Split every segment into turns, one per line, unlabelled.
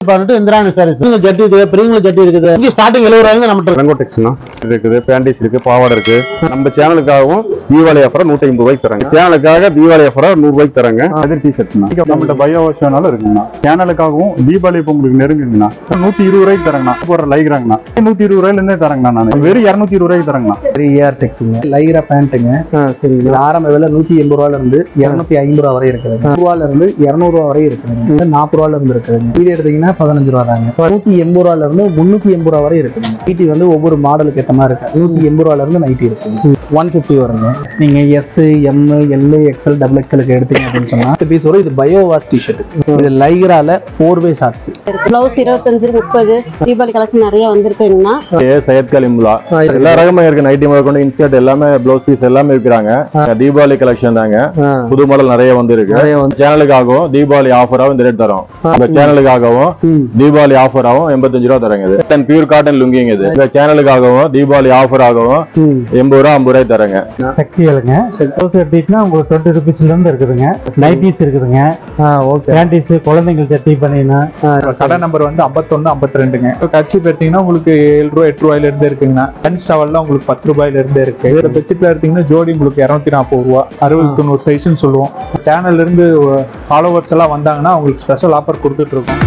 இந்திராணி சாரீஸ் ஜட்டி இருக்குது, பிரிங்கள ஜட்டி இருக்குது. இங்க ஸ்டார்டிங் 70 ரூபாய்க்கு நம்ம
ரெங்கோடெக்ஸ்னா இருக்குது, பேண்டிஸ் இருக்கு, பாவாடை இருக்கு. நம்ம சேனலுக்காகவும் தீபாவளி ஆஃபர் 150 ரூபாய்க்கு தராங்க. சேனலுக்காக தீபாவளி ஆஃபர் 100 ரூபாய்க்கு தராங்க.
அதர் டிஷர்ட்னா நம்மள்ட்ட பயோ வாஷனால இருக்குங்கண்ணா. சேனலுக்காகவும் தீபாவளி இப்போ உங்களுக்கு நெருங்குங்கண்ணா 120 ரூபாய்க்கு தரங்கண்ணா. போற லைக்ராங்கண்ணா 120 ரூபாயில இருந்தே தரங்கண்ணா. நான் வெறும் 220 ரூபாய்க்கு தரங்கண்ணா.
ஏஆர் டெக்ஸுங்க லைரா பேண்ட்டுங்க. சரி, இது ஆரம்ப விலை 180 ரூபாயில இருந்து 250 ரூபா வரை இருக்குது. 100 ரூபாயில இருந்து 200 ரூபா வரை இருக்குது. 40 ரூபாயில இருந்து இருக்குதுங்க. இது எடுத்தீங்கன்னா 15 ரூபா தாங்க. 180 ரூபாயில இருந்து 380 ரூபா வரை இருக்குதுங்க. நைட்டி வந்து ஒவ்வொரு மாடலுக்கு ஏற்ற மாதிரி இருக்கு. 180 ரூபாயில இருந்து நைட்டி இருக்குங்க. 150 வருங்க. நீங்க S, M, L, XL, double எக்ஸ்எலுக்கு எடுத்தீங்க அப்படின்னு சொன்னா பீஸ் வரும். இது பயோ வாஷ் டிஷர்ட். இது லைக்ரால 4-way shorts.
Blouse 25-30 Deepavali collection நிறைய வந்திருக்குங்கண்ணா.
சையத் கலிமுல்லா எல்லா ரகமும் இருக்கு. நைட்டி முதல் கொண்டு இன்ஸ்கர்ட் எல்லாமே, ப்ளவுஸ் பீஸ் எல்லாமே இருக்கிறாங்க. தீபாவளி கலெக்ஷன் தாங்க. புது மாடல் நிறைய வந்து இருக்கு. சேனலுக்காகவும் தீபாவளி ஆஃபராகவும் இந்த ரேட் தரோம். சேனலுக்காகவும் தீபாவளி ஆஃபராகவும் 85 ரூபா தரங்க. இது பியூர் காட்டன் லுங்கிங். இது சேனலுக்காகவும் தீபாவளி ஆஃபர் ஆகவும் 80 ரூபா 50 ரூபாய் தரங்க.
சக்திகளுங்க எடுத்தீங்கன்னா உங்களுக்கு 20 ரூபீஸ்ல இருந்து இருக்குதுங்க. நைட்டிஸ் இருக்குதுங்க. பேண்டிஸ், குழந்தைங்களுக்கு ஜட்டி பண்ணினா.
கடை நம்பர் வந்து 5152ங்க. கட்சி பார்த்தீங்கன்னா உங்களுக்கு 7 ரூபா 8 ரூபாயில இருந்து இருக்குங்கண்ணா. பென் ஸ்டவல்லாம் உங்களுக்கு 10 ரூபாயில இருந்து இருக்கு. வேற பெட்ஷீட்ல எடுத்தீங்கன்னா ஜோடி உங்களுக்கு 240 ரூபா, 60-90 சைஸ்ன்னு சொல்லுவோம். சேனல்ல இருந்து ஃபாலோவர்ஸ் எல்லாம் வந்தாங்கன்னா உங்களுக்கு ஸ்பெஷல் ஆஃபர் கொடுத்துட்டு இருக்கோம்.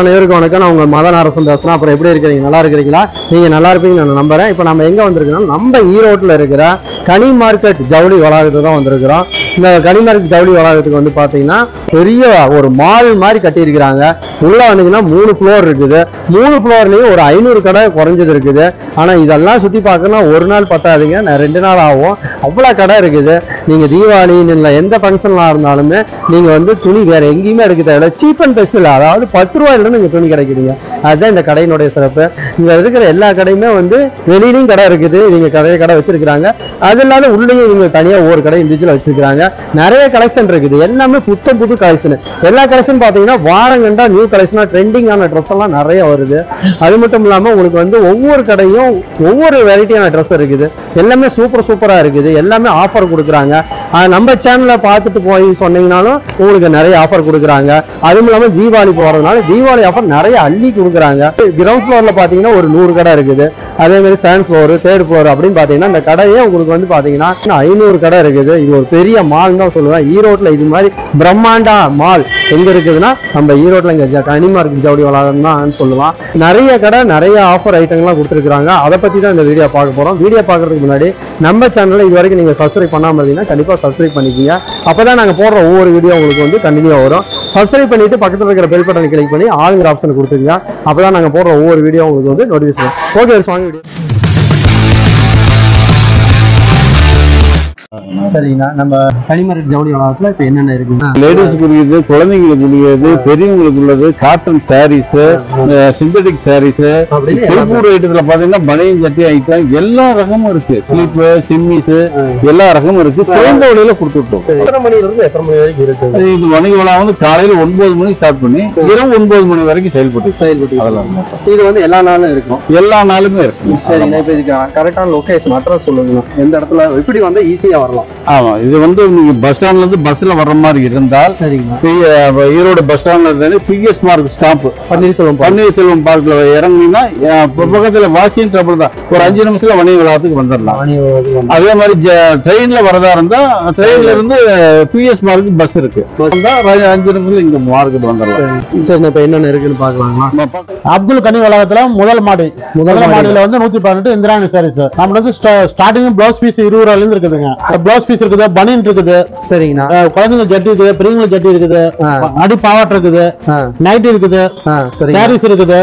அனைவருக்கும் வணக்கம். நான் உங்க மதன் அரசன் பேசுறேன். அப்புறம் எப்படி இருக்கிறீங்க? நல்லா இருக்கிறீங்களா? நீங்க நல்லா இருப்பீங்கன்னு நான் நம்புறேன். இப்போ நம்ம எங்க வந்திருக்கோம்? நம்ம ஈரோட்டில் இருக்கிற கனி மார்க்கெட் ஜவுளி வளாகத்துக்கு தான் வந்திருக்கிறோம். இந்த கனி மார்க்கெட் ஜவுளி வளாகத்துக்கு வந்து பாத்தீங்கன்னா பெரிய ஒரு மால் மாதிரி கட்டியிருக்கிறாங்க. உள்ள வந்தீங்கன்னா 3 ஃப்ளோர் இருக்குது. 3 ஃப்ளோர்லயும் ஒரு 500 கடை குறைஞ்சது இருக்குது. ஆனா இதெல்லாம் சுத்தி பார்க்கணும்னா ஒரு நாள் பத்தாதுங்க, 2 நாள் ஆகும். அவ்வளவு கடை இருக்குது. நீங்க தீபாவளி இல்லை எந்த ஃபங்க்ஷன்லாம் இருந்தாலுமே நீங்க வந்து துணி வேற எங்கேயுமே எடுக்க தேவையில்ல. சீப் அண்ட் பெஸ்ட்ல, அதாவது 10 ரூபாயில நீங்க துணி கிடைக்குதுங்க. அதுதான் இந்த கடையினுடைய சிறப்பு. இங்க இருக்கிற எல்லா கடையுமே வந்து வெளியிலையும் கடை இருக்குது. நீங்க கடை வச்சிருக்காங்க. அது இல்லாத உள்ளேயும் நீங்க தனியா ஒவ்வொரு கடை இண்டிவிஜுவலா வச்சிருக்காங்க. நிறைய கலெக்ஷன் இருக்குது. எல்லாமே புது கலெக்ஷன். எல்லா கலெக்ஷன் பாத்தீங்கன்னா வாரம் கண்டா நியூ கலெக்ஷனா ட்ரெண்டிங்கான ட்ரெஸ் எல்லாம் நிறைய வருது. அது மட்டும் இல்லாம உங்களுக்கு வந்து ஒவ்வொரு கடையும் ஒவ்வொரு வெரைட்டியான ட்ரெஸ் இருக்குது. எல்லாமே சூப்பரா இருக்குது. எல்லாமே ஆஃபர் கொடுக்குறாங்க. நம்ம சேனல்ல பார்த்துட்டு போய் சொன்னீங்கன்னாலும் உங்களுக்கு நிறைய ஆஃபர் கொடுக்குறாங்க. அதுவும் இல்லாம தீபாவளி போறதுனால தீபாவளி ஆஃபர் நிறைய அள்ளி கொடுக்குறாங்க. கிரவுண்ட் ஃப்ளோர்ல பாத்தீங்கன்னா ஒரு 100 கடை இருக்குது. அதே மாதிரி செகண்ட் ஃப்ளோர், தேர்ட் ஃப்ளோர் அப்படின்னு பாத்தீங்கன்னா இந்த கடையே உங்களுக்கு வந்து பாத்தீங்கன்னா 500 கடை இருக்குது. இது ஒரு பெரிய மால் தான் சொல்லுவேன். ஈரோட்ல இது மாதிரி பிரம்மாண்டா மால் எங்க இருக்குதுன்னா நம்ம ஈரோட்ல இங்க கனி மார்க்கெட் ஜவுளி வளாகம் தான் சொல்லுவான். நிறைய கடை, நிறைய ஆஃபர் ஐட்டங்கள்லாம் கொடுத்துருக்காங்க. அதை பத்தி தான் இந்த வீடியோ பார்க்க போறோம். வீடியோ பார்க்கறதுக்கு முன்னாடி நம்ம சேனல்ல இது வரைக்கும் நீங்க சப்ஸ்கிரைப் பண்ணாம இருந்தீங்கன்னா கண்டிப்பா சப்ஸ்கிரைப் பண்ணிக்கோங்க. அப்பதான் நாங்க போடுற ஒவ்வொரு வீடியோ உங்களுக்கு வந்து கண்டினியூ வரும். சப்ஸ்கிரைப் பண்ணிட்டு பக்கத்துல இருக்கிற பெல் பட்டனை கிளிக் பண்ணி ஆளுங்கிற ஆப்ஷன் கொடுத்துருங்க. அப்பதான் நாங்க போடுற ஒவ்வொரு வீடியோ உங்களுக்கு வந்து நோட்டிஃபிகேஷன். ஓகே, வாங்க வீடியோ. சரிங்கண்ணா, நம்ம கனி மார்க்கெட் ஜவுளி வளாகத்துல இப்ப என்னென்ன இருக்குன்னா
லேடிஸ்க்கு உள்ளது, குழந்தைங்களுக்கு உள்ளது, பெரியவங்களுக்கு உள்ளது, காட்டன் சாரீஸ், சிந்தட்டிக் சாரீஸ், திருப்பூர் ஐட்டத்துல பாத்தீங்கன்னா பனியன் ஜட்டி ஐட்டம் எல்லா ரகமும் இருக்கு. ஸ்லீப், சிம்மிஸ் எல்லா ரகமும் இருக்கு. குறைந்த விலையில கொடுத்துட்டோம்.
எத்தனை மணில இருந்து எத்தனை மணி வரைக்கும் இருக்கு?
இது வணிக வளாகம் வந்து காலையில 9 மணிக்கு ஸ்டார்ட் பண்ணி இரவு 9 மணி வரைக்கும் செயல்பட்டு அதெல்லாம்
இது வந்து எல்லா நாளும் இருக்கும்.
எல்லா நாளுமே இருக்கு.
சரிங்க, இப்ப இதுக்கு கரெக்டான லொகேஷன் அட்ரஸ் சொல்லுங்க. எந்த இடத்துல இப்படி வந்து ஈஸியா வரலாம்?
ஆமா, இது வந்து நீங்க பஸ் ஸ்டாண்ட்ல இருந்து பஸ்ல வர்ற மாதிரி இருந்தால் ஈரோடு பஸ் ஸ்டாண்ட்ல இருந்து பிஎஸ் மார்க் ஸ்டாப் பன்னீர்செல்வம் பார்க்ல இறங்குனீங்கன்னா பக்கத்துல வாக்கிங் ட்ரபிள் தான். ஒரு 5 நிமிஷத்துல வணிக வளாகத்துக்கு வந்துடலாம். அதே மாதிரி ட்ரெயின்ல வரதா இருந்தா ட்ரெயின்ல இருந்து பிஎஸ் மார்க்கு பஸ் இருக்கு. 5 நிமிஷத்துல இங்க மார்க்கெட் வந்துடலாம்.
சரி, இப்ப என்னென்ன இருக்குன்னு பாக்கலாங்களா?
அப்துல் கனி வளாகத்துல முதல் மாடியில வந்து 118 இந்திராணி சாரீஸ். நம்ம வந்து ஸ்டார்டிங் பிளவுஸ் பீஸ் 20 ரூபாயில இருந்து இருக்குதுங்க. பிளவுஸ் பீஸ் இருக்குது, பனியன் இருக்குது. சரிங்கண்ணா, குழந்தைங்க ஜட்டி இருக்குது, பிரிங்கள ஜட்டி இருக்குது, அடி பாவாட்டை இருக்குது, நைட் இருக்குது, சாரீஸ் இருக்குது,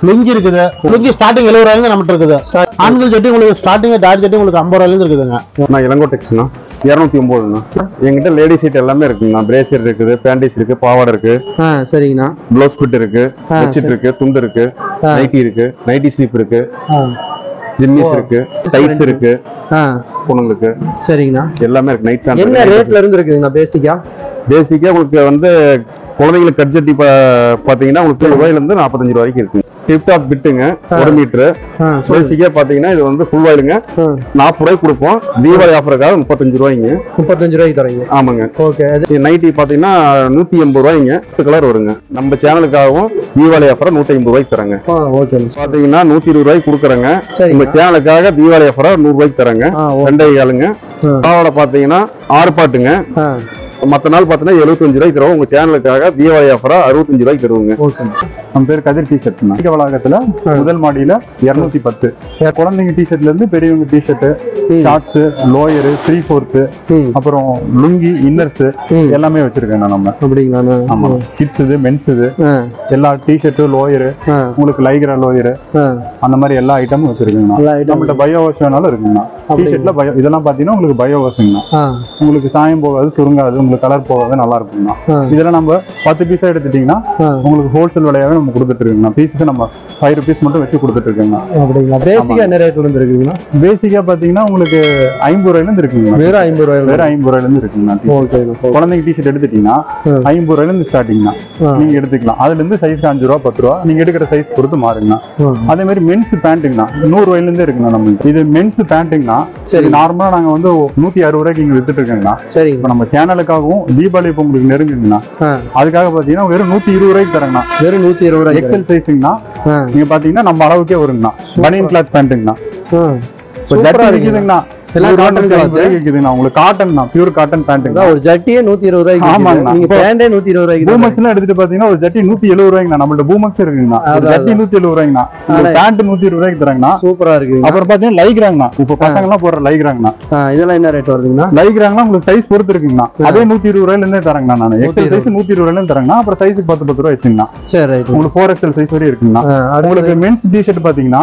லுங்கி இருக்குது. லுங்கி ஸ்டார்டிங் 70 ரூபாயில நம்ம இருக்குது. ஆண்கள் ஜட்டி உங்களுக்கு ஸ்டார்டிங் டாட் ஜட்டி உங்களுக்கு 50 ரூபாயில இருந்து இருக்குதுங்க.
நான் இளங்கோடெக்ஸ்னா 209. எங்கிட்ட லேடிஸ் சீட் எல்லாமே இருக்குங்கண்ணா. பிரேசியர் இருக்குது, பேண்டிஸ் இருக்கு, பாவாடை இருக்கு.
சரிங்கண்ணா,
ப்ளவுஸ் பிட் இருக்கு, பெட்ஷீட் இருக்கு, துண்டு இருக்கு, நைட்டி இருக்கு, நைட்டி ஸ்லீப் இருக்கு.
ஜிம்மிஸ் இருக்கு, டைட்ஸ் இருக்கு பொண்ணுங்களுக்கு.
சரிங்கண்ணா.
எல்லாமே இருக்கு. நைட்
என்ன ரேட்ல இருந்து இருக்குதுங்கண்ணா
பேசிக்கா உங்களுக்கு வந்து குழந்தைங்களுக்கு கட்ஜெட்டி பாத்தீங்கன்னா உங்களுக்கு ரூபாயில இருந்து 45 ரூபாய் வரைக்கும் இருக்கு. டிப் டாப் பிட்டுங்க 1 மீட்டர். பேசிக்கா பாத்தீங்கன்னா இது வந்து ஃபுல் வாயிலுங்க 40 ரூபாய்க்கு கொடுப்போம். தீபாவளி ஆஃபருக்காக 35 ரூபாய்ங்க.
35 ரூபாய்க்கு தரீங்க?
ஆமாங்க.
ஓகே.
நைட்டி பாத்தீங்கன்னா 180 ரூபாய்ங்க. கலர் வருங்க. நம்ம சேனலுக்காகவும் தீபாவளி ஆஃபரா 150 ரூபாய்க்கு தராங்க.
ஓகே.
பாத்தீங்கன்னா 120 ரூபாய்க்கு கொடுக்குறாங்க. நம்ம சேனலுக்காக தீபாவளி ஆஃபரா 100 ரூபாய்க்கு தராங்க. 2 ஆளுங்க. பாவாடை பாத்தீங்கன்னா 6 பாட்டுங்க. மத்த நாள் பாத்தீங்கன்னா 75 ரூபாய்க்கு தருவோம். உங்க சேனலுக்காக தீபாவளி ஆஃபரா 65 ரூபாய்க்கு தருவோங்க. நம்ம பேர் கதிர் டிஷர்ட் வளாகத்துல முதல் மாடியில 210. குழந்தைங்க டிஷர்ட்ல இருந்து பெரியவங்க டிஷர்ட், ஷார்ட்ஸ், லோயரு, 3/4, அப்புறம் லுங்கி, இன்னர்ஸ் எல்லாமே வச்சிருக்கேன் நம்ம.
அப்படிங்களா?
ஆமா. கிட்ஸ் இது, மென்ஸ் இது, எல்லா டிஷர்ட், லோயரு, உங்களுக்கு லைக்ரா லோயரு, அந்த மாதிரி எல்லா ஐட்டமும் வச்சிருக்கேங்கண்ணா. நம்மகிட்ட பயோ வாஷ்னால இருக்குங்கண்ணா. டிஷர்ட்ல பயோ இதெல்லாம் பாத்தீங்கன்னா உங்களுக்கு பயோ வாஷுங்கண்ணா. உங்களுக்கு சாயம் போகாது, சுருங்காது, உங்களுக்கு கலர் போகாது, நல்லா இருக்குங்கண்ணா. இதெல்லாம் நம்ம 10 பீஸா எடுத்துட்டீங்கன்னா உங்களுக்கு ஹோல்சேல் விலையாவே நம்ம கொடுத்துட்டு இருக்கோம். பீஸுக்கு நம்ம 5 rupees மட்டும் வச்சு கொடுத்துட்டு இருக்கோங்க.
அப்படிங்களா? பேசிக்கா என்ன ரேட்ல இருந்து இருக்குங்களா?
பேசிக்கா பாத்தீங்கன்னா உங்களுக்கு 50 ரூபாயில இருந்து இருக்குங்க.
வெறும் 50 ரூபாயில?
வெறும் 50 ரூபாயில இருந்து இருக்குங்க.
ஓகே.
குழந்தைங்க டிஷர்ட் எடுத்துட்டீங்கன்னா 50 ரூபாயில இருந்து ஸ்டார்டிங் தான். நீங்க எடுத்துக்கலாம். அதுல இருந்து சைஸ் 5 ரூபா 10 ரூபா நீங்க எடுக்கிற சைஸ் பொறுத்து மாறுங்கண்ணா. அதே மாதிரி மென்ஸ் பேண்ட்டுங்கண்ணா 100 ரூபாயில இருந்து இருக்குங்க. நம்ம இது மென்ஸ் பேண்ட்டுங்கண்ணா. சரி, நார்மலா நாங்க வந்து 160 ரூபாய்க்கு இங்க வித்துட்டு இருக்கோங்கண்ணா. சரி, இப்போ நம்ம சேனலுக்காகவும் தீபாவளி இப்போ உங்களுக்கு நெருங்குங்கண்ணா. அதுக்காக பாத்தீங்கன்னா வெறும் 120 ரூபாய்க்கு தரங்கண்ணா.
வெறும் 120 ரூபாய்.
எக்ஸல் சைஸ்ங்கண்ணா. நீங்க பாத்தீங்கன்னா நம்ம அளவுக்கே வருங்கண்ணா. பனியன் கிளாத் பேண்ட்டுங்கண்ணா. ஜட்டி இருக்குதுங்கண்ணா. உங்களுக்கு காட்டன் தான், பியூர் காட்டன் பேண்ட்.
ஒரு ஜட்டியே 120 ரூபாய்க்கு. ஆமாங்க. நீங்க பேண்டே 120 ரூபாய்க்கு.
பூமக்ஸ்லாம் எடுத்துட்டு பாத்தீங்கன்னா ஒரு ஜட்டி 170 ரூபாய்க்கு. நம்மள்ட்ட பூமக்ஸ் இருக்குங்கண்ணா. ஜட்டி 170 ரூபாய்க்குண்ணா. பேண்ட் 120 ரூபாய்க்கு தராங்கண்ணா. சூப்பரா இருக்கு. அப்புறம் பாத்தீங்கன்னா லைக்ராங்கண்ணா. இப்போ பசங்க எல்லாம் போடுற லைக்ராங்கண்ணா. இதெல்லாம் என்ன ரேட் வருதுங்கண்ணா? லைக்ராங்கண்ணா உங்களுக்கு சைஸ் பொறுத்து இருக்குங்கண்ணா. அதே 120 ரூபாயில இருந்தே தராங்கண்ணா. நான் எக்ஸல் சைஸ் 120 ரூபாயில இருந்து தராங்கண்ணா. அப்புறம் சைஸ் 10 ரூபாய் வச்சுங்கண்ணா. சரி, உங்களுக்கு 4XL சைஸ் வரையும் இருக்குங்கண்ணா. உங்களுக்கு மென்ஸ் டிஷர்ட் பாத்தீங்கன்னா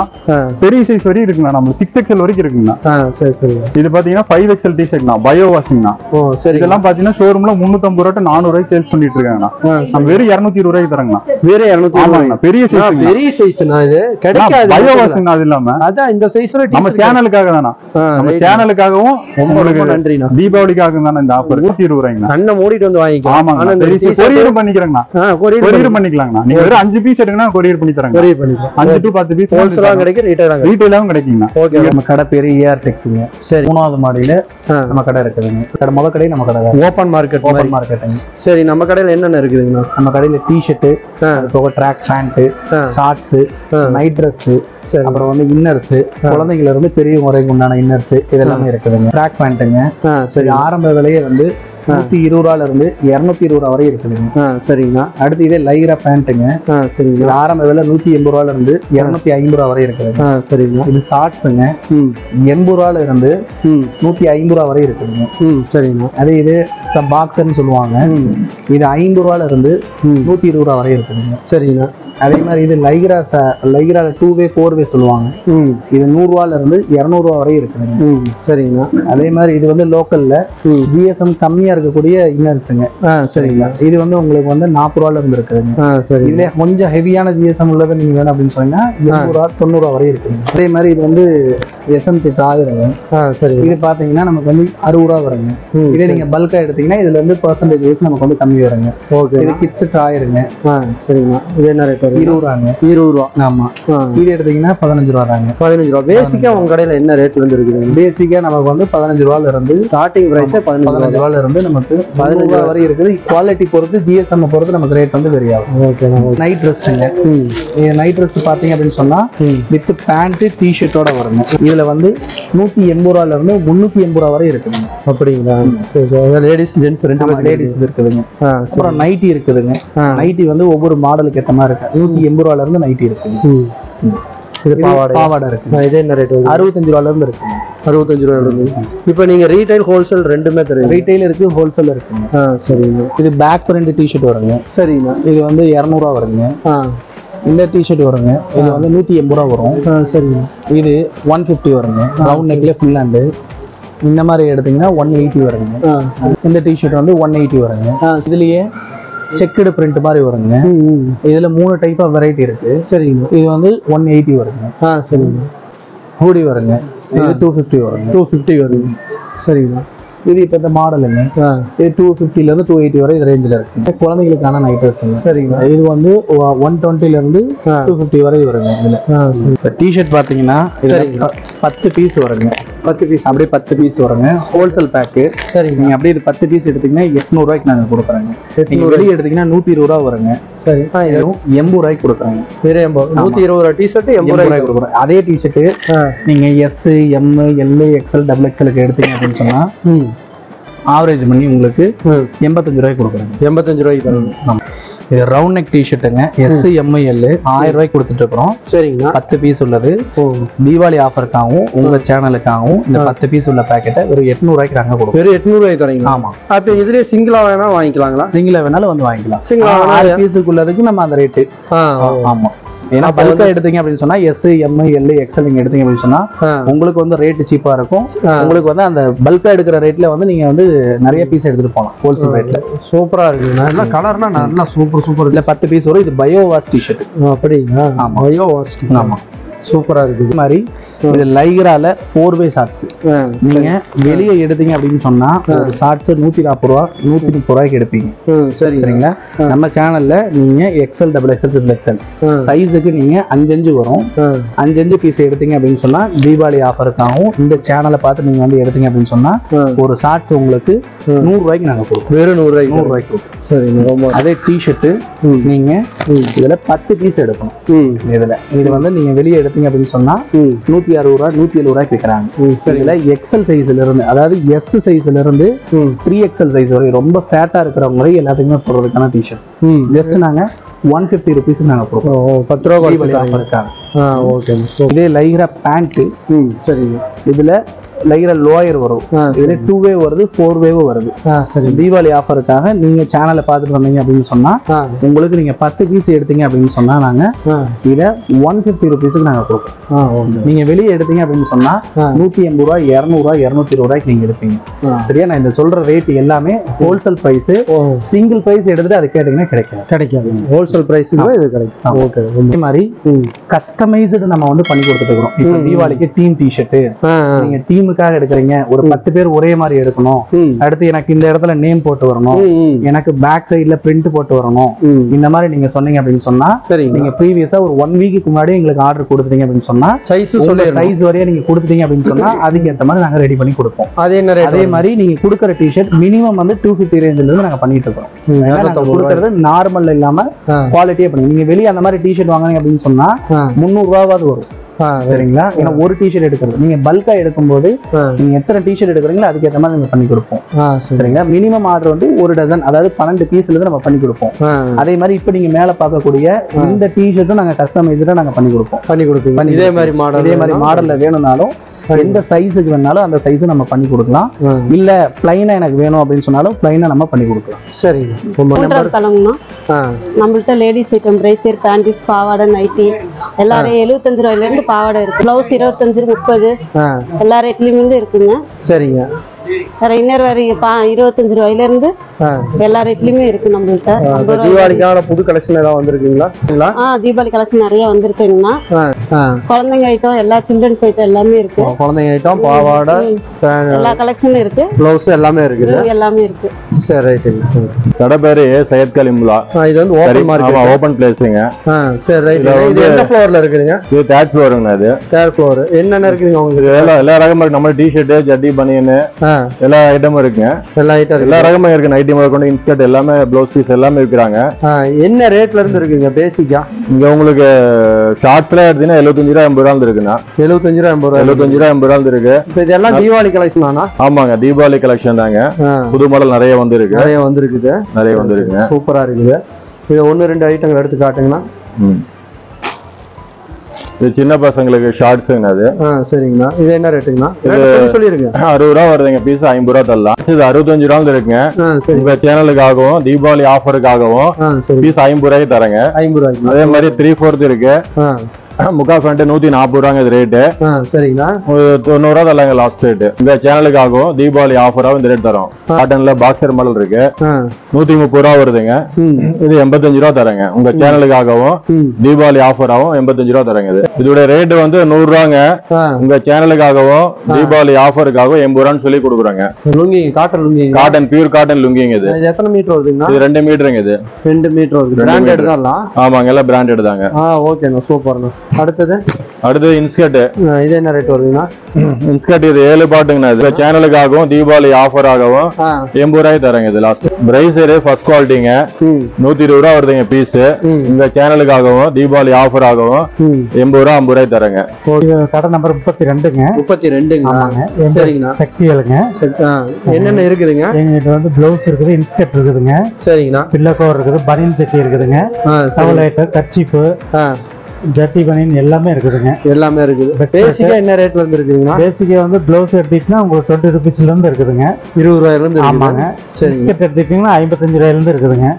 பெரிய சைஸ் வரையும் இருக்குங்கண்ணா. நம்ம 6XL வரைக்கும் இருக்குங்கண்ணா. சரி சரி. இது பாத்தீங்கன்னா 5XL டிஷர்ட்னா பயோ வாஷிங்னா. ஓ சரி. இதெல்லாம் பாத்தீங்கன்னா ஷோரூம்ல 350 ரூபாய் 400 ரூபாய்க்கு சேல்ஸ் பண்ணிட்டு இருக்காங்கண்ணா. நம்ம வெறும் 220 ரூபாய்க்கு தராங்கண்ணா. வேற 220 ரூபாய்னா பெரிய சைஸ். பெரிய சைஸ்னா இது கிடைக்காது. பயோ வாஷிங்னா அது இல்லாம அதான் இந்த சைஸ்ல நம்ம சேனலுக்காக தானா. நம்ம சேனலுக்காகவும் உங்களுக்கு நன்றிண்ணா. தீபாவளிக்காக தான இந்த ஆஃபர். 120 ரூபாய்ங்க. கண்ணை மூடிட்டு வந்து வாங்கிக்கலாம். ஆமாங்க. கொரியர் பண்ணிக்கறேங்கண்ணா. கொரியர் பண்ணிக்கலாம்ண்ணா. நீங்க வெறும் 5 பீஸ் எடுக்கனா கொரியர் பண்ணி தராங்க. கொரியர் பண்ணிக்கலாம். 5 to 10 பீஸ் ஹோல்சேலா கிடைக்கும், ரீட்டைலாவும் கிடைக்குங்கண்ணா. ஓகே. நம்ம கடை பேரு ஏஆர் டெக்ஸ்ங்க. சரி, 3வது மாடியில நம்ம கடை இருக்குதுங்க. கடை முத கடை நம்ம கடை ஓபன் மார்க்கெட். ஓபன் மார்க்கெட்டுங்க. சரி, நம்ம கடையில என்னென்ன இருக்குதுங்கண்ணா? நம்ம கடையில டிஷர்ட், போக track pant, shorts, night dress, அப்புறம் வந்து இன்னர்ஸ், குழந்தைங்கள இருந்து பெரியவங்க வரைக்கும் உண்டான இன்னர்ஸ் இதெல்லாமே இருக்குதுங்க. ட்ராக் பேண்ட்டுங்க. சரி, ஆரம்ப விலையே வந்து 120 ரூபாயில இருந்து 220 ரூபா வரை இருக்குதுங்க. சரிங்கண்ணா. அடுத்து இதே லைக்ரா பேண்ட்டுங்க. சரிங்க. ஆரம்ப விலை 180 ரூபாயில இருந்து 250 ரூபா வரை இருக்குதுங்க. சரிங்க. இது ஷார்ட்ஸுங்க. 80 ரூபாயில இருந்து 150 ரூபா வரை இருக்குதுங்க. சரிங்க. அதே இது பாக்ஸ்ன்னு சொல்லுவாங்க. இது 50 ரூபாயில இருந்து 120 ரூபா வரை இருக்குதுங்க. சரிங்க. அதே மாதிரி இது லைக்ரா 2-way 4-way சொல்லுவாங்க. இது 100 ரூபாயில இருந்து 200 ரூபா வரை இருக்குதுங்க. சரிங்களா. அதே மாதிரி இது வந்து லோக்கல்ல ஜிஎஸ்எம் கம்மியா இருக்கக்கூடிய இன்னர்ஸுங்க. சரிங்களா. இது வந்து உங்களுக்கு வந்து 40 ரூபாயில இருந்து இருக்குதுங்க. சரி. இதுல கொஞ்சம் ஹெவியான ஜிஎஸ்எம் உள்ளது நீங்க வேணும் அப்படின்னு சொன்னீங்கன்னா 80 ரூபா 90 ரூபா வரை இருக்குங்க. அதே மாதிரி இது வந்து எஸ்எம்டி ஆகுதுங்க. சரி. இது பாத்தீங்கன்னா நமக்கு வந்து 60 ரூபா வருங்க. இதே நீங்க பல்கா எடுத்தீங்கன்னா இதுல இருந்து பெர்சன்டேஜ் வைஸ் நமக்கு வந்து கம்மி வருங்க. ஓகே. இது கிட்ஸ் ஆயிருங்க. சரிங்களா. இது என்ன ரேட்? 20 ரூபாங்க. 20 ரூபா. ஆமா. இது எடுத்தீங்கன்னா 15 ரூபா தாங்க. 15 ரூபா. பேசிக்கா உங்க கடையில என்ன ரேட்ல இருந்து இருக்குது? பேசிக்கா நமக்கு வந்து 15 ரூபாயில இருந்து ஸ்டார்டிங் பிரைஸ் 15 ரூபாயில இருந்து நமக்கு 15 ரூபா வரை இருக்குது. குவாலிட்டி பொறுத்து ஜிஎஸ்எம் பொறுத்து நமக்கு ரேட் வந்து வெரி ஆகும். ஓகே. நைட் ட்ரெஸ்ங்க. நைட் ட்ரெஸ் பாத்தீங்க அப்படின்னு சொன்னா வித் பேண்ட் டிஷர்ட்டோட வருங்க. இதுல வந்து 180 ரூபாயில இருந்து 380 ரூபா வரை இருக்குதுங்க. அப்படிங்களா? லேடிஸ் ஜென்ட்ஸ் ரெண்டு லேடிஸ் இருக்குதுங்க. அப்புறம் நைட்டி இருக்குதுங்க. நைட்டி வந்து ஒவ்வொரு மாடலுக்கு ஏற்ற மாதிரி இருக்கு. 180 ரூபாயில இருந்து நைட்டி இருக்குங்க. இது பாவாடை இருக்கு. இது என்ன ரேட்? 65 ரூபாயில இருந்து இருக்கு. 65 ரூபாயில இருந்து. இப்போ நீங்க ரீட்டைல் ஹோல்சேல் ரெண்டுமே தருவீங்க? ரீட்டைல் இருக்கு, ஹோல்சேல் இருக்குங்க. சரிங்க. இது பேக் பிரிண்ட் டிஷர்ட் வருங்க. சரிங்க. இது வந்து 200 ரூபா வருங்க. இந்த டிஷர்ட் வருங்க. இது வந்து 180 ரூபா வரும். சரிங்க. இது 150 வருங்க. ரவுண்ட் நெக்ல ஃபுல் ஹேண்டு. இந்த மாதிரி எடுத்தீங்கன்னா 180 வருங்க. இந்த டிஷர்ட் வந்து 180 வருங்க. இதுலயே செக்குடு பிரிண்ட் மாதிரி வருங்க. இதுல 3 டைப் ஆஃப் வெரைட்டி இருக்கு. சரிங்க. இது வந்து 180 வருங்க. சரிங்க.
ஹூடி வருங்க, இது 250 வருங்க.
250 வருது. சரிங்கண்ணா.
இது இப்போ இந்த மாடலுங்க, இது 250லேருந்து 280 வரை இது ரேஞ்சில் இருக்கு. குழந்தைகளுக்கான நைட் ட்ரெஸ்ஸுங்க.
சரிங்க.
இது வந்து 120லேருந்து 250 வரை வருங்க. இதில் இப்போ டிஷர்ட் பார்த்தீங்கன்னா 10 பீஸ் வருங்க. 10 பீஸ் அப்படியே 10 பீஸ் வருங்க. Wholesale pack.
சரிங்க.
நீங்கள் அப்படியே இது 10 பீஸ் எடுத்தீங்கன்னா 800 ரூபாய்க்கு நாங்கள் கொடுக்குறோங்க. நீங்கள் வெளியே எடுத்தீங்கன்னா 120 ரூபா வருங்க.
சரி.
இதுவும் 80 ரூபாய்க்கு கொடுக்குறாங்க.
120 ரூபா டிஷர்ட் 80 ரூபாய்க்கு
கொடுக்குறோம். அதே டிஷர்ட்டு நீங்கள் S, M, L, XL, double எக்ஸ்எலுக்கு எடுத்தீங்க அப்படின்னு சொன்னால் ஆவரேஜ் பண்ணி உங்களுக்கு 85 ரூபாய்க்கு கொடுக்குறாங்க.
85 ரூபாய்க்கு தருங்க.
ஆமாம். இது ரவுண்ட் நெக் டிஷர்ட்டுங்க, எஸ், எம், எல் 1000 ரூபாய்க்கு கொடுத்துட்டு இருக்கிறோம்.
சரிங்கண்ணா.
10 பீஸ் உள்ளது. தீபாவளி ஆஃபருக்காகவும் உங்க சேனலுக்காகவும் இந்த 10 பீஸ் உள்ள பேக்கெட்டை ஒரு 800 ரூபாய்க்கு நாங்கள் கொடுப்போம்.
வெறும் 800 ரூபாய்க்கு தரீங்க.
ஆமா.
அப்போ இதுலேயே சிங்கிளா வேணா வாங்கிக்கலாங்களா?
சிங்கிளா வேணாலும் வந்து வாங்கிக்கலாம்.
சிங்கிளா
6 பீஸுக்குள்ளதுக்கு நம்ம அந்த ரேட்டு. ஆமா. ஏன்னா பல்கா எடுத்தீங்க அப்படின்னு சொன்னா எஸ், எம், எல், எக்ஸ்எல் நீங்க எடுத்தீங்க அப்படின்னு சொன்னா உங்களுக்கு வந்து ரேட் சீப்பா இருக்கும். உங்களுக்கு வந்து அந்த பல்கா எடுக்கிற ரேட்ல வந்து நீங்க வந்து நிறைய பீஸ் எடுத்துட்டு போகலாம் ஹோல்சேல் ரேட்ல.
சூப்பரா இருக்குண்ணா. நல்லா கலர்னா நல்லா சூப்பர்.
இல்ல 10 பீஸ் வரும். இது பயோ வாஷ் டிஷர்ட்.
அப்படிங்களா?
ஆமா.
Bio wash.
ஆமா.
சூப்பரா இருக்கு.
இது மாதிரி இது லைக்ரால 4-way ஷார்ட்ஸ் நீங்க வெளியே எடுத்தீங்க அப்படின்னு சொன்னா ஒரு ஷார்ட்ஸ் 140 ரூபா 130 ரூபாய்க்கு எடுப்பீங்க. சரிங்களா? நம்ம சேனல்ல நீங்க XL, double XL, triple XL சைஸுக்கு நீங்க 5 வரும். 5 பீஸ் எடுத்தீங்க அப்படின்னு சொன்னா தீபாவளி ஆஃபருக்காகவும் இந்த சேனலை பார்த்து நீங்க வந்து எடுத்தீங்க அப்படின்னு சொன்னா ஒரு ஷார்ட்ஸ் உங்களுக்கு 100 ரூபாய்க்கு நாங்க கொடுப்போம்.
வெறும் 100
ரூபாய்க்கு கொடுப்போம்.
சரிங்க. ரொம்ப
அதே டிஷர்ட் நீங்க இதுல 10 பீஸ் எடுக்கணும். இது வந்து நீங்க வெளியே எடுத்தீங்க அப்படின்னு சொன்னா 160 ரூபா 170 ரூபாய்க்கு விற்கிறாங்க. இதுல எக்ஸ்எல் சைஸ்ல இருந்து, அதாவது எஸ் சைஸ்ல இருந்து 3XL சைஸ் வரை ரொம்ப ஃபேட்டா இருக்கிறவங்க வரை எல்லாத்துக்குமே போடுறதுக்கான டிஷர்ட் ஜஸ்ட் நாங்க 150 ருபீஸ் நாங்க கொடுப்போம்.
10 ரூபா
இருக்காங்க.
ஓகே.
இதே லைக்ரா பேண்ட்.
சரிங்க.
இதுல லைக்ரா லோயர் வரும். இதுல 2-way வருது, 4-way வருது.
சரி.
தீபாவளி ஆஃபருக்காக நீங்க சேனலை பார்த்துட்டு வந்தீங்க அப்படின்னு சொன்னா உங்களுக்கு நீங்க 10 பீஸ் எடுத்தீங்க அப்படின்னு சொன்னா நாங்க இதை 150 ருபீஸுக்கு நாங்க கொடுப்போம். நீங்க வெளியே எடுத்தீங்க அப்படின்னு சொன்னா 180 ரூபா 200 ரூபா 220 ரூபாய்க்கு நீங்க எடுப்பீங்க. சரியா? நான் இந்த சொல்ற ரேட் எல்லாமே ஹோல்சேல் பிரைஸ். சிங்கிள் பிரைஸ் எடுத்துட்டு அது கேட்டீங்கன்னா கிடைக்காது.
ஹோல்சேல் பிரைஸ் இது கிடைக்கும். ஓகே.
இதே மாதிரி கஸ்டமைஸ்டு நம்ம வந்து பண்ணி கொடுத்துட்டு இருக்கோம். இப்போ தீபாவளிக்கு டீம் டிஷர்ட் நீங்க டீமுக்காக எடுக்கிறீங்க, ஒரு 10 பேர் ஒரே மாதிரி எடுக்கணும், அடுத்து எனக்கு இந்த இடத்துல நேம் போட்டு வரணும், எனக்கு பேக் சைடுல பிரிண்ட் போட்டு வரணும், இந்த மாதிரி நீங்க சொன்னீங்க அப்படின்னு சொன்னா நீங்க ப்ரீவியஸா ஒரு 1 வீக்கு முன்னாடி எங்களுக்கு ஆர்டர் கொடுத்தீங்க அப்படின்னு சொன்னா சைஸ் வரையா நீங்க கொடுத்தீங்க அப்படின்னு சொன்னா அதுக்கு ஏற்ற மாதிரி நாங்க ரெடி பண்ணி கொடுப்போம். அதே மாதிரி நீங்க கொடுக்குற டிஷர்ட் மினிமம் வந்து 250 ரேஞ்சில இருந்து நாங்க பண்ணிட்டு இருக்கோம். கொடுக்கறது நார்மல் இல்லாம குவாலிட்டியா பண்ணி நீங்க வெளியே அந்த மாதிரி டிஷர்ட் வாங்குறீங்க அப்படின்னு சொன்னா 300 ரூபாவது வரும். சரிங்களா? ஏன்னா ஒரு டிஷர்ட் எடுக்கிறது நீங்க பல்கா எடுக்கும்போது நீங்க எத்தனை டிஷர்ட் எடுக்கிறீங்களோ அதுக்கு ஏற்ற மாதிரி நம்ம பண்ணி கொடுப்போம். சரிங்களா? மினிமம் ஆர்டர் வந்து ஒரு டசன், அதாவது 12 பீஸ்ல இருந்து நம்ம பண்ணி கொடுப்போம். அதே மாதிரி இப்ப நீங்க மேல பார்க்கக்கூடிய இந்த டிஷர்ட்டும் நாங்க கஸ்டமைஸ்டா நாங்க பண்ணி கொடுப்போம். இதே மாதிரி மாடல்ல வேணும்னாலும் எந்த சைஸுக்கு வேணாலும் அந்த சைஸ் நம்ம பண்ணி கொடுக்கலாம். இல்ல பிளைனா எனக்கு வேணும் அப்படின்னு சொன்னாலும் பிளைனா நம்ம பண்ணி கொடுக்கலாம்.
சரி.
நம்மள்ட்ட லேடிஸ் ஐட்டம் பிரேசியர், பேண்டிஸ், பாவாடை, நைட்டி எல்லாரும் 75 ரூபாயில இருந்து பாவாடை இருக்கு. பிளவுஸ் 25, 30 எல்லா ரேட்லயும் இருக்குங்க.
சரிங்க.
இன்னர் வேற 25 ரூபாயில இருந்து எல்லா ரேட்லயுமே இருக்கு நம்மள்ட்ட.
தீபாவளிக்கான புது கலெக்ஷன் ஏதாவது வந்திருக்கீங்களா?
தீபாவளி கலெக்ஷன் நிறைய வந்திருக்குங்கண்ணா. குழந்தைங்க ஐட்டம், எல்லா சில்ட்ரன்ஸ் ஐட்டம் எல்லாமே இருக்கு.
குழந்தைங்க ஐட்டம், பாவாடை,
எல்லா கலெக்ஷனும் இருக்கு.
பிளவுஸ் எல்லாமே இருக்குது.
எல்லாமே இருக்கு.
சரி, ரைட்.
கடை பேரு சையத் கலிமுல்லா.
இது வந்து ஓபன் மார்க்கெட்.
ஓபன் பிளேஸ்ங்க.
சரி, ரைட். இது எந்த ஃப்ளோர்ல இருக்குங்க?
இது 3rd ஃப்ளோருங்க. அது
3rd ஃப்ளோர். என்னென்ன இருக்குங்க உங்களுக்கு?
எல்லா ரகமும் இருக்கு. நம்ம டி-ஷர்ட், ஜட்டி, பனியன் எல்லா ஐட்டமும் இருக்குங்க. எல்லா ரகமும் இருக்கு. நைட்டி முதல் கொண்டு இன்ஸ்கர்ட் எல்லாமே, ப்ளவுஸ் பீஸ் எல்லாமே விற்கிறாங்க.
என்ன ரேட்ல இருந்து இருக்குங்க பேசிக்கா?
இங்க உங்களுக்கு ஷார்ட்ஸ்ல எடுத்தீங்கன்னா 75 ரூபா 80 ரூபா இருக்குண்ணா.
75 ரூபா 80 ரூபா
75 ரூபா 80 ரூபா இருக்கு.
இதெல்லாம் தீபாவளி கலெக்ஷன் தானா?
ஆமாங்க, தீபாவளி கலெக்ஷன் தாங்க. புது மாடல் நிறைய வந்திருக்கு. நிறைய வந்திருக்குங்க.
சூப்பரா இருக்குது. இது 1-2 ஐட்டங்கள் எடுத்து காட்டுங்கண்ணா.
இது சின்ன பசங்களுக்கு ஷார்ட்ஸுங்க. அது
சரிங்கண்ணா. இது என்ன ரேட்டுங்கண்ணா? சொல்லிருங்க.
60 ரூபா வருதுங்க. பீஸ் 50 ரூபா தரலாம். இது 65 ரூபா இருக்குங்க. உங்க சேனலுக்காகவும் தீபாவளி ஆஃபருக்காகவும் பீஸ் 50 ரூபாய்க்கு தரங்க.
50 ரூபாய்க்கு.
அதே மாதிரி 3/4 இருக்கு.
முக்கா பேண்ட் 140 ரூபாங்க இது ரேட்டு.
சரிங்கண்ணா.
90 ரூபா தரலாங்க லாஸ்ட் ரேட். இந்த சேனலுக்காகவும் தீபாவளி ஆஃபராகவும் இந்த ரேட் தரோம். காட்டன்ல பாக்ஸர் மாடல் இருக்கு, 130 ரூபா வருதுங்க. இது 85 ரூபா தரேங்க. உங்க சேனலுக்காகவும் தீபாவளி ஆஃபராகவும் 85 ரூபா தரேங்க. இதோட ரேட் வந்து 100 ரூபாங்க. உங்க சேனலுக்காகவும் தீபாவளி ஆஃபருக்காகவும் 80 ரூபான்னு சொல்லி கொடுக்குறாங்க.
Lungi cotton lungi,
cotton pure cotton லுங்கிங்க. இது
எத்தனை மீட்டர் வருதுங்கண்ணா?
இது 2 மீட்டருங்க. இது
2 மீட்டர் வருது. பிராண்டட் தான்.
ஆமாங்க, எல்லாம் பிராண்டட் தாங்க.
ஓகேண்ணா, சூப்பர்ண்ணா. அடுத்தது
இன்ஸ்கர்ட்.
இது என்ன ரேட் வருதுங்கண்ணா?
இன்ஸ்கர்ட் இது 7 பாட்டுங்கண்ணா. இது சேனலுக்காகவும் தீபாவளி ஆஃபராகவும் 80 ரூபாய் தரேங்க. இது லாஸ்ட் பிரைசர் ஃபர்ஸ்ட் குவாலிட்டிங்க, 120 ரூபா வருதுங்க பீஸ். இந்த சேனலுக்காகவும் தீபாவளி ஆஃபராகவும் 80 ரூபா 50 ரூபாய் தரேங்க.
கடை நம்பர் 32ங்க.
32ங்க. சரிங்கண்ணா.
சக்திகளுங்க.
என்னென்ன இருக்குதுங்க?
எங்கிட்ட வந்து பிளவுஸ் இருக்குது, இன்ஸ்கர்ட் இருக்குதுங்க.
சரிங்கண்ணா.
பில்லோ கவர் இருக்குது, பனியன் செட்டி இருக்குதுங்க, டவலைட்டர், கர்ச்சீப்பு, ஜட்டி பனியன் எல்லாமே இருக்குதுங்க.
எல்லாமே இருக்குது. பேசிக்கா என்ன ரேட்ல இருந்து இருக்குதுங்கண்ணா?
பேசிக்கா வந்து பிளவுஸ் எடுத்துட்டீங்கன்னா உங்களுக்கு 20 ருபீஸ்ல இருந்து இருக்குதுங்க.
20 ரூபாயில இருந்து.
ஆமாங்க. இன்ஸ்கர்ட் எடுத்துட்டீங்கன்னா 55 ரூபாயில இருந்து இருக்குதுங்க.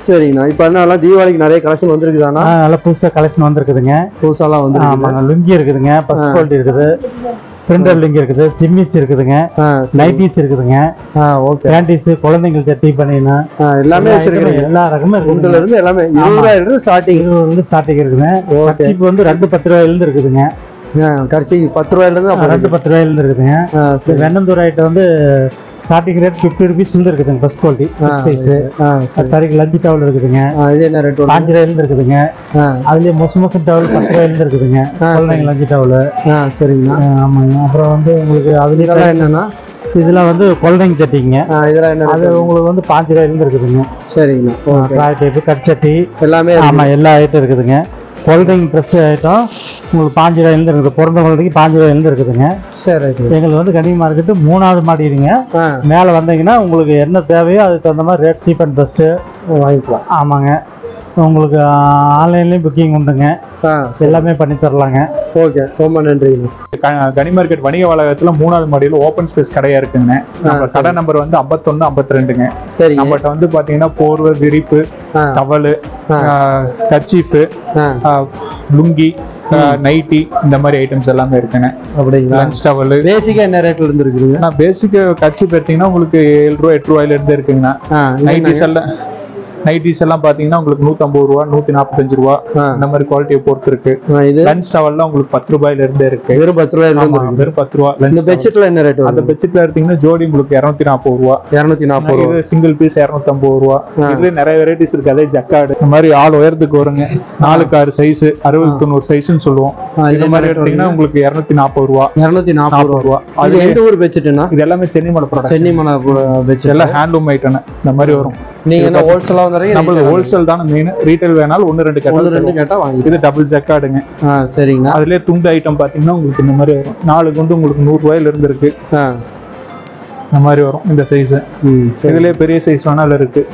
சரிங்கண்ணா. இப்ப என்ன தீபாவளிக்கு நிறைய கலெக்ஷன் வந்துருக்குதாண்ணா?
நல்லா புதுசா கலெக்ஷன் வந்திருக்குதுங்க.
புதுசாலாம் வந்து.
ஆமாங்க. லுங்கி இருக்குதுங்க, ஃபர்ஸ்ட் குவாலிட்டி இருக்குது, பிரிண்டர் லிங்க் இருக்குது, சிம்மிஸ் இருக்குதுங்க, நைட்டிஸ் இருக்குதுங்க, பேண்டிஸ், குழந்தைங்களுக்கு ஜட்டி பண்ணினா
எல்லாமே வச்சிருக்கீங்க.
எல்லா ரகமும்
குண்டுல இருந்து எல்லாமே 20 ரூபாயில இருந்து ஸ்டார்டிங். 20
இருந்து ஸ்டார்டிங் இருக்குங்க. கர்ச்சீப் வந்து 210 ரூபாயில இருந்து இருக்குதுங்க.
கர்ச்சீப் 10 ரூபாயில இருந்து
210 ரூபாயில இருந்து இருக்குதுங்க. வெண்ணந்தூர் ஐட்டம் வந்து ஸ்டார்டிங் ரேட் 50 ருபீஸ் இருந்து இருக்குதுங்க. First quality size. சரிக்கு லஞ்ச் டவல் இருக்குதுங்க.
இது என்ன ரேட்?
5 ரூபாயில இருந்து இருக்குதுங்க. அதுலயே மொசு டவல் 10 ரூபாயில இருந்து இருக்குதுங்க. குழந்தைங்க லஞ்ச் டவல். சரிங்களா. ஆமாங்க. அப்புறம் வந்து உங்களுக்கு அதுல என்னன்னா இதெல்லாம் வந்து குழந்தைங்க சட்டிங்க. இதெல்லாம் என்ன? அது உங்களுக்கு வந்து 5 ரூபாயில இருந்து இருக்குதுங்க.
சரிங்கண்ணா.
ட்ராய் டைப், கட் சட்டி
எல்லாமே.
ஆமா, எல்லா ஐட்டம் இருக்குதுங்க. குழந்தைங்க ட்ரெஸ் ஐட்டம் உங்களுக்கு 5 ரூபாயில இருந்து இருக்குது. பிறந்த குழந்தைக்கு 5 ரூபாயில இருந்து இருக்குதுங்க. சரி. எங்களுக்கு வந்து கனி மார்க்கெட்டு 3வது மாடிங்க. மேலே வந்தீங்கன்னா உங்களுக்கு என்ன தேவையோ அதுக்கு தகுந்த மாதிரி ரேட் சீப் அண்ட் பெஸ்ட் வாங்கிக்கலாம். ஆமாங்க. உங்களுக்கு ஆன்லைன்லயும் புக்கிங் உண்டுங்க. எல்லாமே பண்ணி தரலாங்க.
ஓகே, ரொம்ப நன்றிங்க.
கனி மார்க்கெட் வணிக வளாகத்துல 3வது மாடியில் ஓப்பன் ஸ்பேஸ் கடையா இருக்குங்க. நம்ம கடை நம்பர் வந்து 51, 52ங்க. சரி. நம்மகிட்ட வந்து பாத்தீங்கன்னா போர்வை, விரிப்பு, டவலு, கர்ச்சீப்பு, லுங்கி, நைட்டி, இந்த மாதிரி ஐட்டம்ஸ் எல்லாமே இருக்குங்க. அப்படிங்களா? Lunch towel.
பேசிக்கா என்ன ரேட்ல இருந்து இருக்குங்க?
நான் பேசிக் கர்ச்சீப் எடுத்தீங்கன்னா உங்களுக்கு 7 ரூபா 8 ரூபாயில இருந்து இருக்குங்கண்ணா. நைட்டிஸ் எல்லாம் பாத்தீங்கன்னா உங்களுக்கு 150 ரூபா, 145 ரூபா, இந்த மாதிரி குவாலிட்டியை பொறுத்து இருக்கு. லஞ்ச் டவல்லாம் உங்களுக்கு 10 ரூபாயில இருந்து இருக்கு.
வெறும் 10 ரூபாயில இருந்து.
வெறும் 10 ரூபா.
இந்த பெட்ஷீட்ல என்ன ரேட்? அந்த
பெட்ஷீட்ல எடுத்தீங்கன்னா ஜோடி உங்களுக்கு 240 ரூபா.
240 ரூபா.
சிங்கிள் பீஸ் 250 ரூபா. இதுல நிறைய வெரைட்டிஸ் இருக்கு. அதே ஜக்கார்டு இந்த மாதிரி ஆள் உயரத்துக்கு வருங்க. 4க்கு 6 சைஸ், 60 90 சைஸ்னு சொல்லுவோம். இந்த மாதிரி எடுத்தீங்கன்னா உங்களுக்கு 240 ரூபா.
240 ரூபா. அது எந்த ஊர் பெட்ஷீட்னா?
இது எல்லாமே சென்னிமலை ப்ராடக்ட்.
சென்னிமலை பெட்ஷீட் எல்லாம்
ஹேண்ட்லூம் ஐட்டம் இந்த மாதிரி வரும்.
நீங்க என்ன ஹோல்சேலா வந்தறீங்க?
நம்ம ஹோல்சேல் தான் மெயின். ரீட்டைல் வேணாலும் 1-2 கேட்டா வாங்கி. இது டபுள் ஜக்கார்டுங்க.
சரிங்க.
அதுலயே துண்டு ஐட்டம் பாத்தீங்கன்னா உங்களுக்கு இந்த மாதிரி வரும். 4 குண்டு உங்களுக்கு 100 ரூபாயில இருந்து இருக்கு. இந்த மாதிரி வரும் இந்த சைஸ். இதுலயே பெரிய சைஸ் வேணாலும் இருக்கு.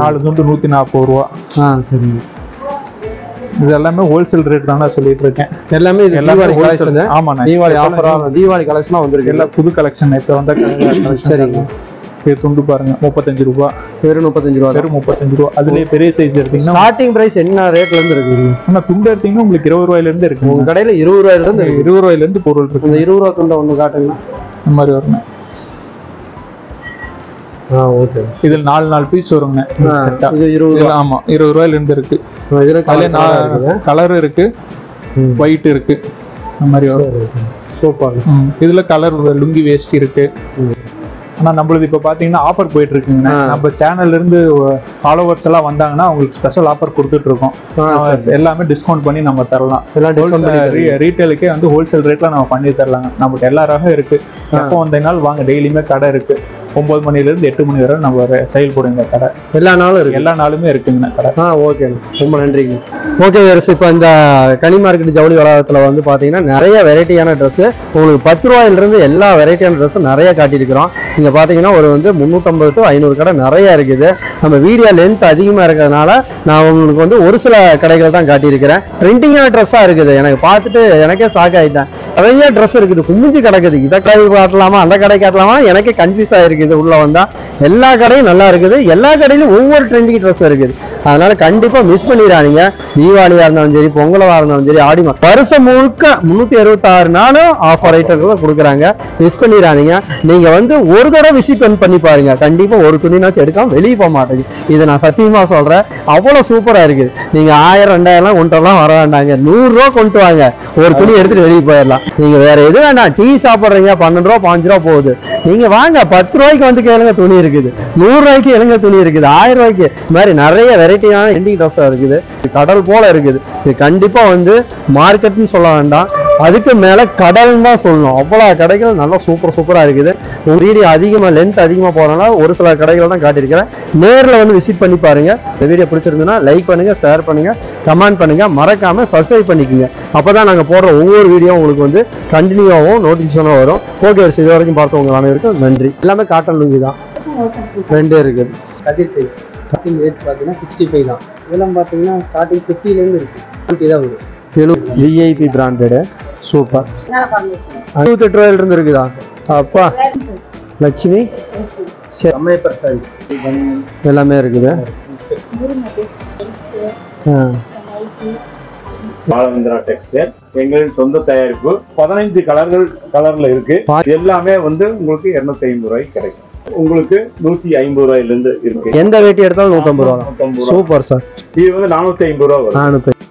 4 துண்டு 140 ரூபா. சரிங்க. இது எல்லாமே ஹோல்சேல் ரேட் தான் சொல்லிட்டு இருக்கேன். எல்லாமே
தீபாவளி கலெக்ஷன்.
ஆமா,
தீபாவளி ஆஃபரா, தீபாவளி கலெக்ஷனா வந்திருக்கு.
எல்லாம் புது கலெக்ஷன் இப்ப வந்த கலெக்ஷன். சரிங்க. துண்டு பாருங்க 35 ரூபா. வெறும் 35 ரூபா. வெறும் 35 ரூபா. அதுலயே பெரிய சைஸ் எடுத்தீங்கன்னா
ஸ்டார்டிங் பிரைஸ் என்ன ரேட்ல இருந்து இருக்கு?
ஆனா துண்டு எடுத்தீங்கன்னா உங்களுக்கு 20 ரூபாயில இருந்து இருக்கு.
உங்க கடையில 20 ரூபாயில இருந்து
20 ரூபாயில இருந்து பொருள் இருக்கு.
இந்த 20 ரூபா துண்டை ஒண்ணு காட்டுங்க.
இந்த மாதிரி வரும்.
ஓகே.
இதுல 4 பீஸ் வருங்க.
இது 20 ரூபா.
ஆமா, 20 ரூபாயில இருந்து இருக்கு. இதுல கலர் இருக்கு, ஒயிட் இருக்கு. இந்த மாதிரி வரும். சூப்பர். இதுல கலர் லுங்கி வேஸ்ட் இருக்கு. ஆனா நம்மளுக்கு இப்ப பாத்தீங்கன்னா ஆஃபர் போயிட்டு இருக்குங்க. நம்ம சேனல்ல இருந்து ஃபாலோவர்ஸ் எல்லாம் வந்தாங்கன்னா அவங்களுக்கு ஸ்பெஷல் ஆஃபர் கொடுத்துட்டு இருக்கோம். எல்லாமே டிஸ்கவுண்ட் பண்ணி நம்ம தரலாம். ரீட்டைலுக்கே வந்து ஹோல்சேல் ரேட்ல நம்ம பண்ணி தரலாங்க. நமக்கு எல்லா ரகம் இருக்கு. எப்போ வந்தீங்கனாலும் வாங்க. டெய்லியுமே கடை இருக்கு. 9 மணில இருந்து 8 மணி வரை நம்ம செயல்படுங்க கடை. எல்லா நாளும் இருக்கு. எல்லா நாளுமே இருக்குங்க கடை.
ஓகே, ரொம்ப நன்றிங்க. ஓகே வேர்ஸ், இப்போ இந்த கனி மார்க்கெட் ஜவுளி வளாகத்துல வந்து பாத்தீங்கன்னா நிறைய வெரைட்டியான ட்ரெஸ் உங்களுக்கு 10 ரூபாயில இருந்து எல்லா வெரைட்டியான ட்ரெஸ் நிறைய காட்டியிருக்கிறோம். இங்க பாத்தீங்கன்னா ஒரு வந்து 350 to 500 கடை நிறைய இருக்குது. நம்ம வீடியோ லென்த் அதிகமா இருக்கிறதுனால நான் உங்களுக்கு வந்து ஒரு சில கடைகள் தான் காட்டியிருக்கிறேன். ட்ரெண்டிங்கான ட்ரெஸ்ஸா இருக்குது. எனக்கு பார்த்துட்டு எனக்கே ஷாக் ஆயிட்டேன். நிறைய ட்ரெஸ் இருக்குது, குமிஞ்சு கிடக்குது. இதை கடை காட்டலாமா அந்த கடை காட்டலாமா எனக்கே கன்ஃபியூஸ் ஆயிருக்கு. இது உள்ள வந்தா எல்லா கடையும் நல்லா இருக்குது. எல்லா கடையிலும் ஒவ்வொரு ட்ரெண்டிங் ட்ரெஸ் இருக்குது. அதனால கண்டிப்பா மிஸ் பண்ணிடாதீங்க. தீபாவளியா இருந்தாலும் சரி, பொங்கலா இருந்தாலும் சரி, ஆடி வருஷம் முழுக்க 366 நாளும் ஆஃபர் ஐட்டங்கள் கொடுக்குறாங்க. மிஸ் பண்ணிடாதீங்க. நீங்க வந்து ஒரு தடவை விசிட் பண்ணி பாருங்க, கண்டிப்பா ஒரு துணினாச்சும் எடுக்காம வெளியே போக மாட்டேங்குது. இதை நான் சத்தியமா சொல்றேன், அவ்வளவு சூப்பரா இருக்குது. நீங்க 1000 2000 கொண்டுலாம் வர வேண்டாங்க, 100 ரூபா கொண்டு வாங்க, ஒரு துணி எடுத்துட்டு வெளியே போயிடலாம். நீங்க வேற எது வேண்டாம், டீ சாப்பிடுறீங்க 12 ரூபா 5 ரூபா போகுது, நீங்க வாங்க 10 ரூபாய்க்கு வந்து கேளுங்க துணி இருக்குது, 100 ரூபாய்க்கு எழுங்க துணி இருக்குது, 1000 ரூபாய்க்கு. இந்த மாதிரி நிறைய வெரைட்டியான எண்டிங் ட்ரெஸ் இருக்குது, கடல் போல இருக்குது. இது கண்டிப்பா வந்து மார்க்கெட்னு சொல்ல வேண்டாம், அதுக்கு மேல கடல் தான் சொல்லணும். அவ்வளவு கடைகள் நல்லா சூப்பரா இருக்குது. உங்க வீடியோ அதிகமா லென்த் அதிகமா போறதுனால ஒரு சில கடைகள் தான் காட்டியிருக்கிறேன். நேர்ல வந்து விசிட் பண்ணி பாருங்க. இந்த வீடியோ பிடிச்சிருந்ததுன்னா லைக் பண்ணுங்க, ஷேர் பண்ணுங்க, கமெண்ட் பண்ணுங்க, மறக்காம சப்ஸ்கிரைப் பண்ணிக்கோங்க. அப்பதான் நாங்க போடுற ஒவ்வொரு வீடியோ உங்களுக்கு வந்து கண்டினியூவாகவும் நோட்டிபிகேஷனும் வரும். ஓகே, இது வரைக்கும் பார்த்தவங்க அனைவருக்கும் நன்றி. எல்லாமே காட்டன் லுங்கி தான், ரெண்டே இருக்குது.
கதிர்கை ஸ்டார்டிங் ரேட் பார்த்தீங்கன்னா 65 தான். இதெல்லாம் பார்த்தீங்கன்னா ஸ்டார்டிங் 50லேருந்து இருக்கு. தான் வரும்.
VIP branded super. 68 ரூபாயில இருந்து இருக்குதா? அப்பா லட்சுமி
அம்மையப்பர் சாரீஸ்
எல்லாமே இருக்குது.
பாலவேந்திரா டெக்ஸ்டைல் எங்களின் சொந்த தயாரிப்பு. 15 கலர்ல இருக்கு. எல்லாமே வந்து உங்களுக்கு 250 ரூபாய்க்கு கிடைக்கும். உங்களுக்கு 150 ரூபாயில இருந்து இருக்கு.
எந்த வேட்டி எடுத்தாலும் 150 ரூபா. Super sir.
இது வந்து 450 ரூபா வரும்.